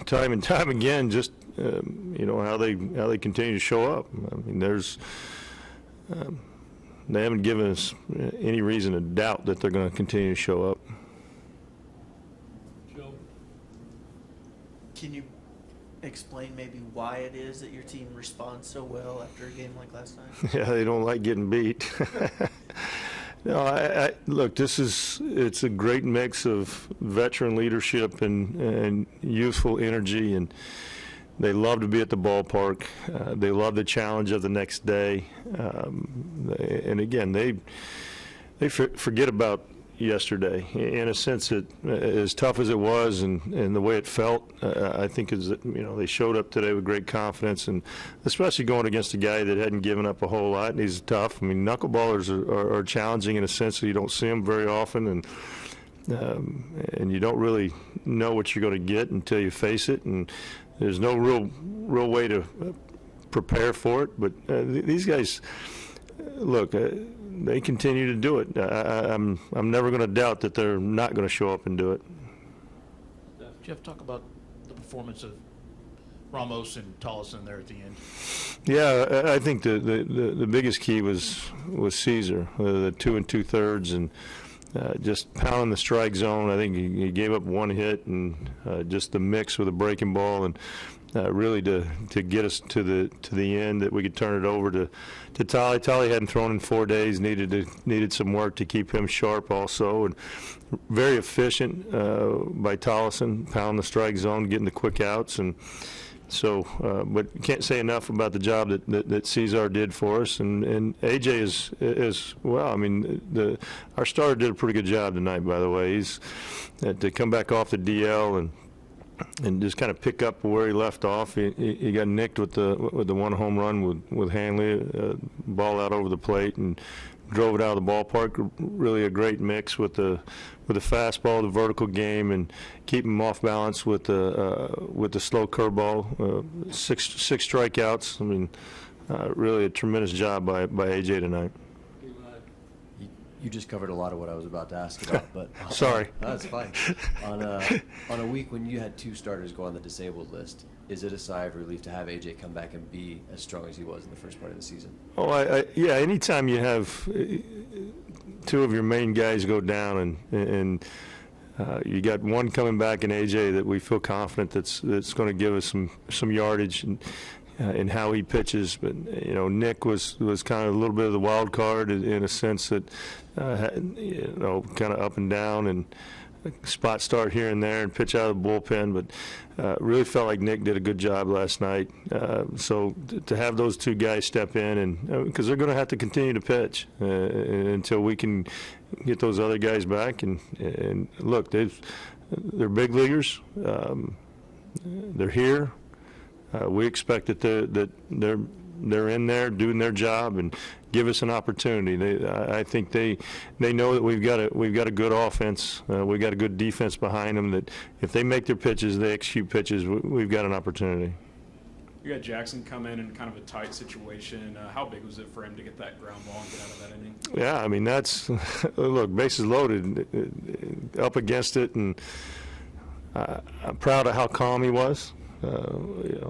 time and time again, just how they continue to show up. I mean, they haven't given us any reason to doubt that they're going to continue to show up. Joe, can you explain maybe why it is that your team responds so well after a game like last night? Yeah, they don't like getting beat. No, look, it's a great mix of veteran leadership and youthful energy, and they love to be at the ballpark. They love the challenge of the next day. And again, they forget about yesterday. In a sense, that as tough as it was and the way it felt, I think is that, they showed up today with great confidence, and especially going against a guy that hadn't given up a whole lot. And he's tough. I mean, knuckleballers are challenging in a sense that you don't see them very often, and you don't really know what you're going to get until you face it. And there's no real way to prepare for it. But these guys, look, they continue to do it. I'm never going to doubt that they're not going to show up and do it. Jeff, talk about the performance of Ramos and Tolleson there at the end. Yeah, I think the biggest key was Caesar, the 2 2/3, and just pounding the strike zone. I think he gave up one hit, and just the mix with a breaking ball, and really to get us to the end that we could turn it over to Tolly. Tolly hadn't thrown in 4 days, needed some work to keep him sharp also, and very efficient by Tolleson, pounding the strike zone, getting the quick outs. And so, but can't say enough about the job that Cesar did for us, and AJ is well. I mean, our starter did a pretty good job tonight, by the way. He's to come back off the DL and just kind of pick up where he left off. He got nicked with the one home run with Hanley, ball out over the plate, and drove it out of the ballpark. Really a great mix with the fastball, the vertical game, and keep him off balance with the slow curveball. Six strikeouts. I mean, really a tremendous job by AJ tonight. You just covered a lot of what I was about to ask about, but sorry. That's fine. On a week when you had 2 starters go on the disabled list, is it a sigh of relief to have AJ come back and be as strong as he was in the first part of the season? Oh, yeah. Anytime you have 2 of your main guys go down, and you got one coming back in AJ that we feel confident that's going to give us some yardage in how he pitches. But Nick was kind of a little bit of the wild card in a sense that kind of up and down and spot start here and there and pitch out of the bullpen. But really felt like Nick did a good job last night. So to have those 2 guys step in, and because they're going to have to continue to pitch until we can get those other guys back. And look, they're big leaguers. They're here. We expect that they're in there doing their job and give us an opportunity. I think they know that we've got a good offense. We've got a good defense behind them. That if they make their pitches, they execute pitches, we've got an opportunity. You got Jackson come in kind of a tight situation. How big was it for him to get that ground ball and get out of that inning? Yeah, I mean that's look, bases loaded, up against it, and I'm proud of how calm he was.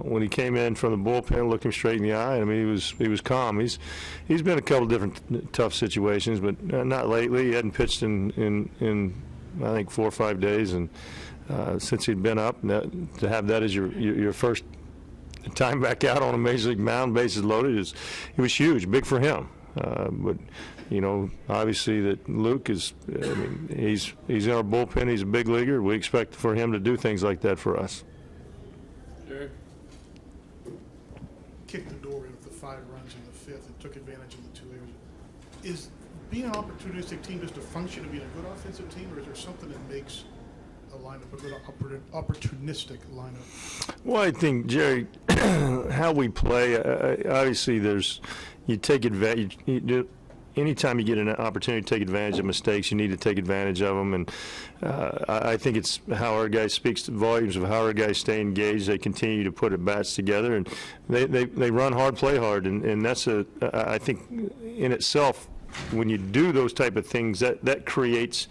When he came in from the bullpen, looked him straight in the eye. I mean, he was calm. He's been a couple different tough situations, but not lately. He hadn't pitched in I think 4 or 5 days, and since he'd been up, to have that as your first time back out on a major league mound, bases loaded, it was huge, big for him. But obviously that Luke is. I mean, he's in our bullpen. He's a big leaguer. We expect for him to do things like that for us. Kicked the door in with the 5 runs in the 5th and took advantage of the 2 errors. Is being an opportunistic team just a function of being a good offensive team, or is there something that makes a lineup a good opportunistic lineup? Well, I think, Jerry, how we play, obviously you take advantage. Anytime you get an opportunity to take advantage of mistakes, you need to take advantage of them. And I think it's how our guys speaks to volumes of how our guys stay engaged. They continue to put at bats together, and they run hard, play hard, and that's I think in itself, when you do those type of things, that creates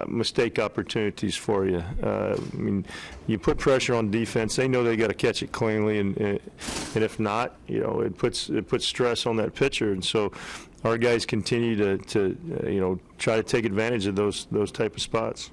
mistake opportunities for you. I mean, you put pressure on defense. They know they got to catch it cleanly, and if not, you know, it puts stress on that pitcher. And so our guys continue to try to take advantage of those type of spots.